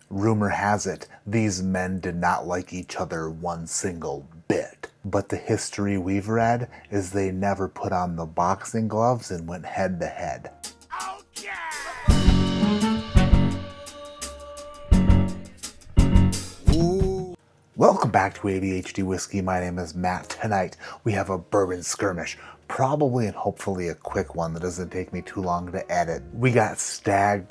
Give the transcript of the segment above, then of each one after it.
Rumor has it, these men did not like each other one single bit. But the history we've read is they never put on the boxing gloves and went head to head. Welcome back to ADHD Whiskey. My name is Matt. Tonight we have a bourbon skirmish. Probably and hopefully a quick one that doesn't take me too long to edit. We got Stagg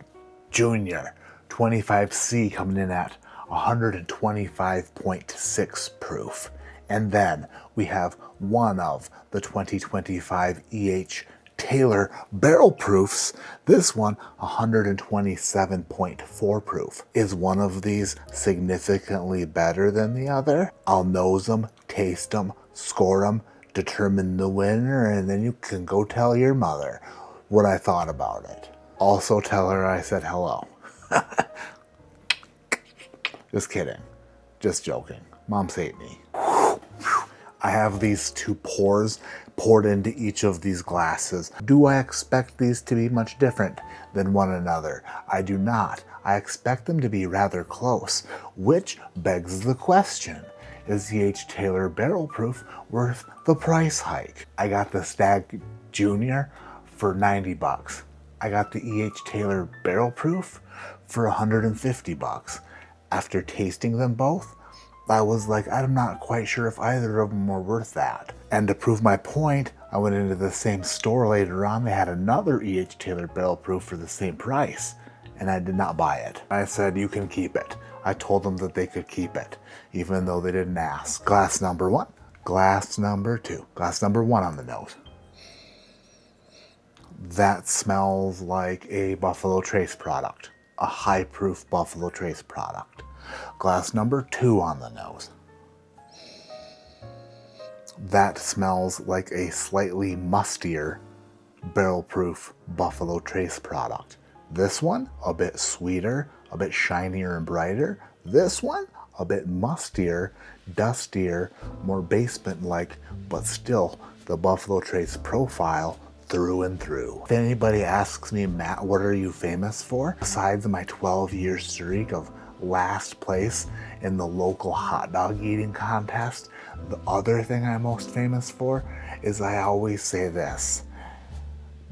Jr. 25C coming in at 125.6 proof. And then we have one of the 2025 E.H. Taylor barrel proofs. This one 127.4 proof. Is one of these significantly better than the other? I'll nose them, taste them, score them, determine the winner, and then you can go tell your mother what I thought about it. Also tell her I said hello. Just kidding. Just joking. Moms hate me. I have these two pours poured into each of these glasses. Do I expect these to be much different than one another? I do not. I expect them to be rather close, which begs the question, is the H. Taylor Barrel Proof worth the price hike? I got the Stagg Jr. for 90 bucks. I got the E.H. Taylor Barrel Proof for 150 bucks. After tasting them both, I was like, I'm not quite sure if either of them were worth that. And to prove my point, I went into the same store later on. They had another E.H. Taylor Barrel Proof for the same price, and I did not buy it. I said, you can keep it. I told them that they could keep it, even though they didn't ask. Glass number one, glass number two, glass number one on the nose. That smells like a Buffalo Trace product, a high-proof Buffalo Trace product. Glass number two on the nose. That smells like a slightly mustier barrel-proof Buffalo Trace product. This one, a bit sweeter, a bit shinier and brighter. This one, a bit mustier, dustier, more basement-like, but still the Buffalo Trace profile through and through. If anybody asks me, Matt, what are you famous for? Besides my 12-year streak of last place in the local hot dog eating contest, the other thing I'm most famous for is I always say this.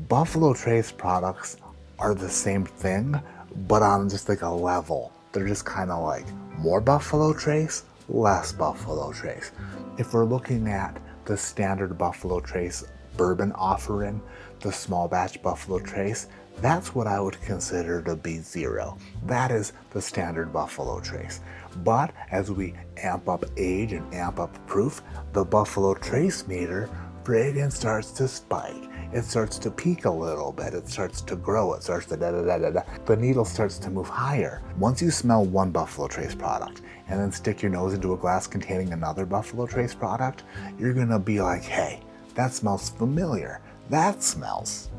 Buffalo Trace products are the same thing, but on just like a level. They're just kind of like more Buffalo Trace, less Buffalo Trace. If we're looking at the standard Buffalo Trace bourbon offering, the small batch Buffalo Trace, that's what I would consider to be zero. That is the standard Buffalo Trace. But as we amp up age and amp up proof, the Buffalo Trace meter fragrance starts to spike. It starts to peak a little bit. It starts to grow. It starts to da-da-da-da-da. The needle starts to move higher. Once you smell one Buffalo Trace product and then stick your nose into a glass containing another Buffalo Trace product, you're gonna be like, hey, that smells familiar. That smells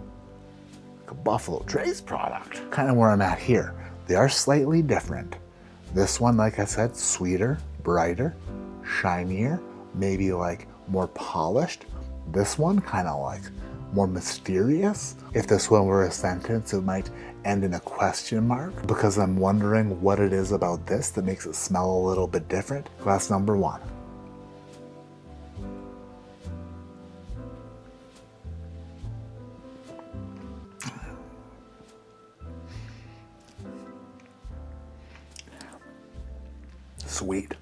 like a Buffalo Trace product. Kind of where I'm at here. They are slightly different. This one, like I said, sweeter, brighter, shinier, maybe like more polished. This one kind of like more mysterious. If this one were a sentence, it might end in a question mark because I'm wondering what it is about this that makes it smell a little bit different. Glass number one. Sweet,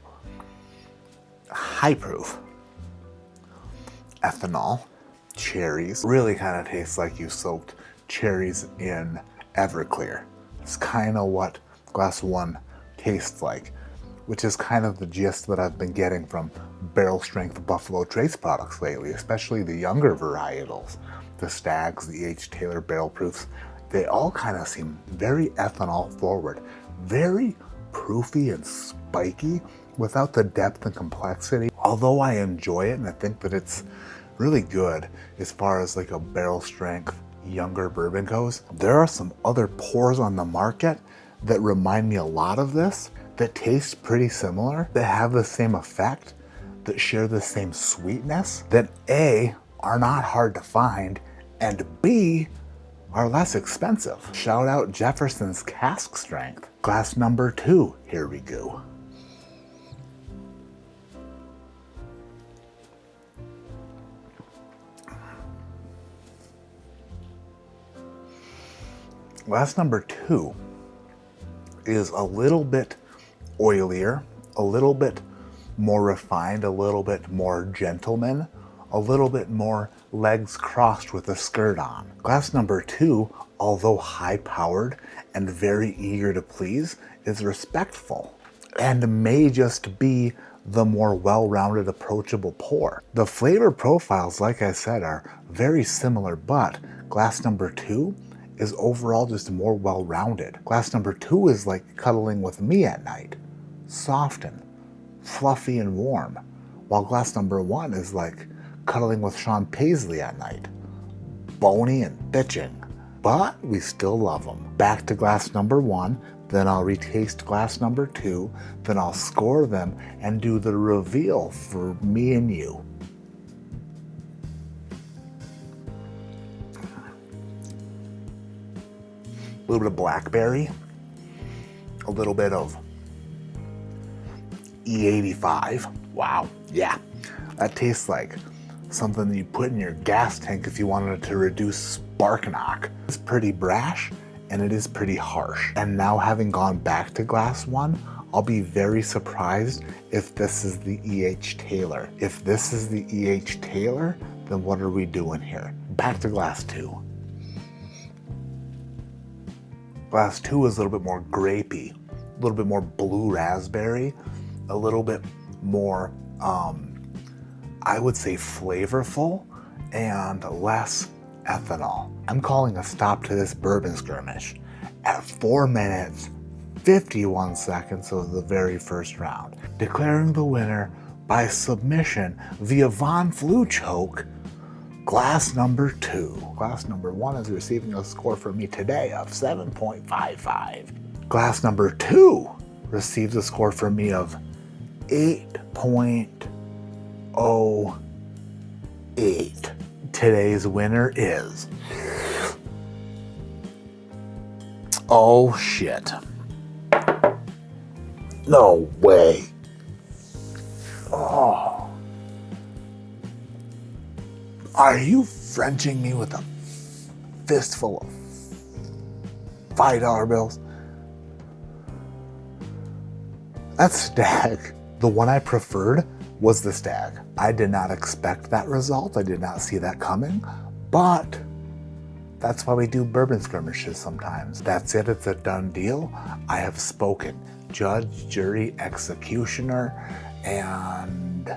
high proof, ethanol, cherries. Really kind of tastes like you soaked cherries in Everclear. It's kind of what glass one tastes like, which is kind of the gist that I've been getting from Barrel Strength Buffalo Trace products lately, especially the younger varietals, the Staggs, the H. Taylor Barrel Proofs. They all kind of seem very ethanol forward, very proofy and spiky without the depth and complexity. Although I enjoy it and I think that it's really good as far as like a barrel strength younger bourbon goes, there are some other pours on the market that remind me a lot of this, that taste pretty similar, that have the same effect, that share the same sweetness, that A, are not hard to find, and B, are less expensive. Shout out Jefferson's Cask Strength. Glass number 2, here we go. Glass number 2 is a little bit oilier, a little bit more refined, a little bit more gentleman, a little bit more legs crossed with a skirt on. Glass number 2, although high-powered and very eager to please, is respectful and may just be the more well-rounded, approachable pour. The flavor profiles, like I said, are very similar, but glass number 2 is overall just more well-rounded. Glass number 2 is like cuddling with me at night. Soft and fluffy and warm. While glass number 1 is like cuddling with Sean Paisley at night. Bony and bitching. But we still love them. Back to glass number 1, then I'll retaste glass number 2, then I'll score them and do the reveal for me and you. A little bit of blackberry, a little bit of E85. Wow, yeah, that tastes like something that you put in your gas tank if you wanted to reduce spark knock. It's pretty brash and it is pretty harsh. And now having gone back to glass 1, I'll be very surprised if this is the E.H. Taylor. If this is the E.H. Taylor, then what are we doing here? Back to glass 2. Glass 2 is a little bit more grapey, a little bit more blue raspberry, a little bit more, I would say flavorful and less ethanol. I'm calling a stop to this bourbon skirmish at 4 minutes, 51 seconds of the very first round, declaring the winner by submission via Von Flu choke, glass number 2. Glass number 1 is receiving a score from me today of 7.55. Glass number 2 receives a score from me of 8.08. Today's winner is... oh shit. No way. Oh. Are you Frenching me with a fistful of $5 bills? That's Stagg. The one I preferred was the Stagg. I did not expect that result. I did not see that coming, but that's why we do bourbon skirmishes sometimes. That's it. It's a done deal. I have spoken. Judge, jury, executioner, and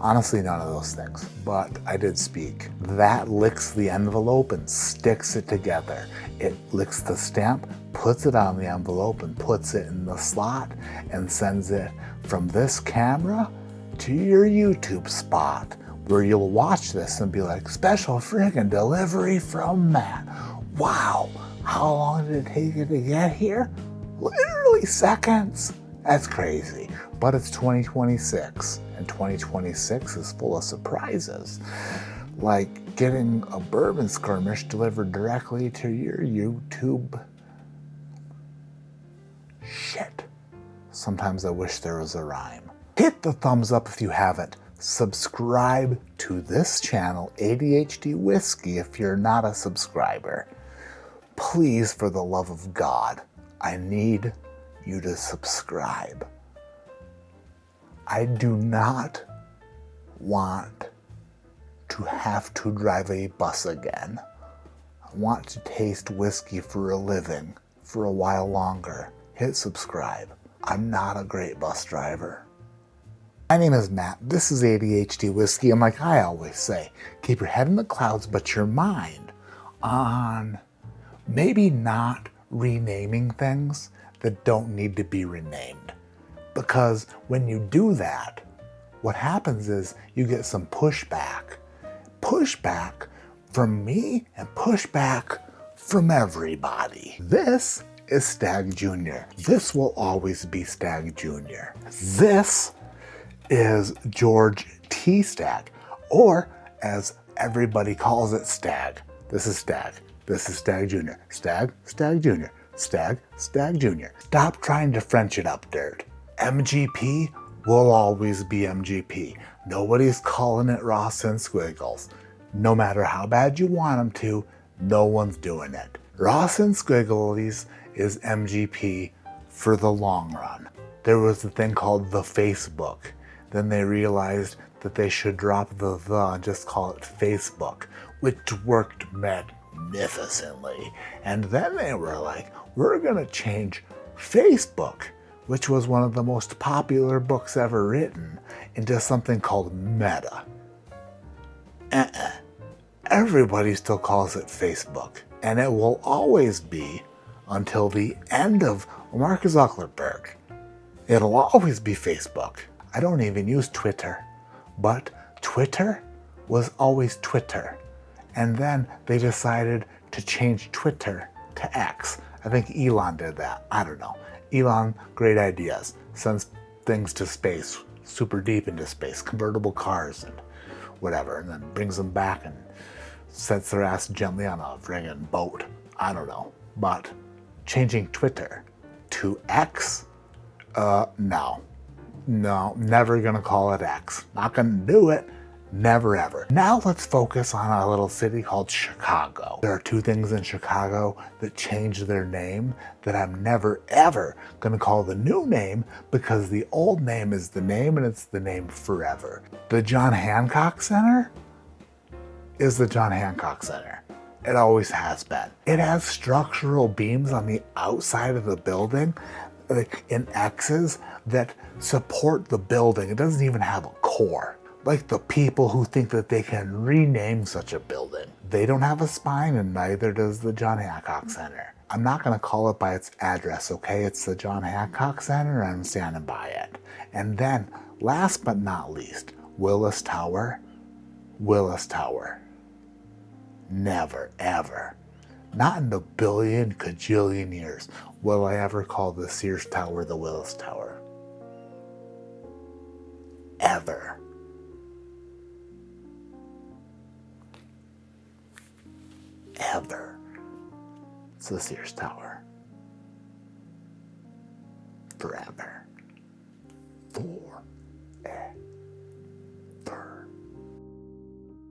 honestly, none of those things, but I did speak. That licks the envelope and sticks it together. It licks the stamp, puts it on the envelope, and puts it in the slot, and sends it from this camera to your YouTube spot, where you'll watch this and be like, special friggin' delivery from Matt. Wow, how long did it take you to get here? Literally seconds. That's crazy. But it's 2026, and 2026 is full of surprises. Like getting a bourbon skirmish delivered directly to your YouTube. Shit. Sometimes I wish there was a rhyme. Hit the thumbs up if you haven't. Subscribe to this channel, ADHD Whiskey, if you're not a subscriber. Please, for the love of God, I need you to subscribe. I do not want to have to drive a bus again. I want to taste whiskey for a living for a while longer. Hit subscribe. I'm not a great bus driver. My name is Matt. This is ADHD Whiskey, and like I always say, keep your head in the clouds, but your mind on maybe not renaming things that don't need to be renamed. Because when you do that, what happens is you get some pushback. Pushback from me and pushback from everybody. This is Stagg Jr. This will always be Stagg Jr. This is George T. Stagg, or as everybody calls it, Stagg. This is Stagg. This is Stagg Jr. Stagg, Stagg Jr. Stagg, Stagg Jr. Stop trying to French it up, dirt. MGP will always be MGP. Nobody's calling it Ross and Squiggles. No matter how bad you want them to, no one's doing it. Ross and Squiggles is MGP for the long run. There was a thing called the Facebook. Then they realized that they should drop the and just call it Facebook, which worked magnificently. And then they were like, we're gonna change Facebook, which was one of the most popular books ever written, into something called Meta. Everybody still calls it Facebook, and it will always be until the end of Mark Zuckerberg. It'll always be Facebook. I don't even use Twitter, but Twitter was always Twitter. And then they decided to change Twitter to X. I think Elon did that. I don't know. Elon, great ideas. Sends things to space, super deep into space, convertible cars and whatever, and then brings them back and sets their ass gently on a friggin' boat. I don't know. But changing Twitter to X? No, never gonna call it X. Not gonna do it. Never ever. Now let's focus on a little city called Chicago. There are two things in Chicago that changed their name that I'm never ever gonna call the new name, because the old name is the name and it's the name forever. The John Hancock Center is the John Hancock Center. It always has been. It has structural beams on the outside of the building in X's that support the building. It doesn't even have a core. Like the people who think that they can rename such a building. They don't have a spine, and neither does the John Hancock Center. I'm not gonna call it by its address, okay? It's the John Hancock Center, and I'm standing by it. And then, last but not least, Willis Tower. Willis Tower. Never, ever, not in a billion, cajillion years will I ever call the Sears Tower the Willis Tower. Ever. Ever. It's the Sears Tower. Forever. Forever.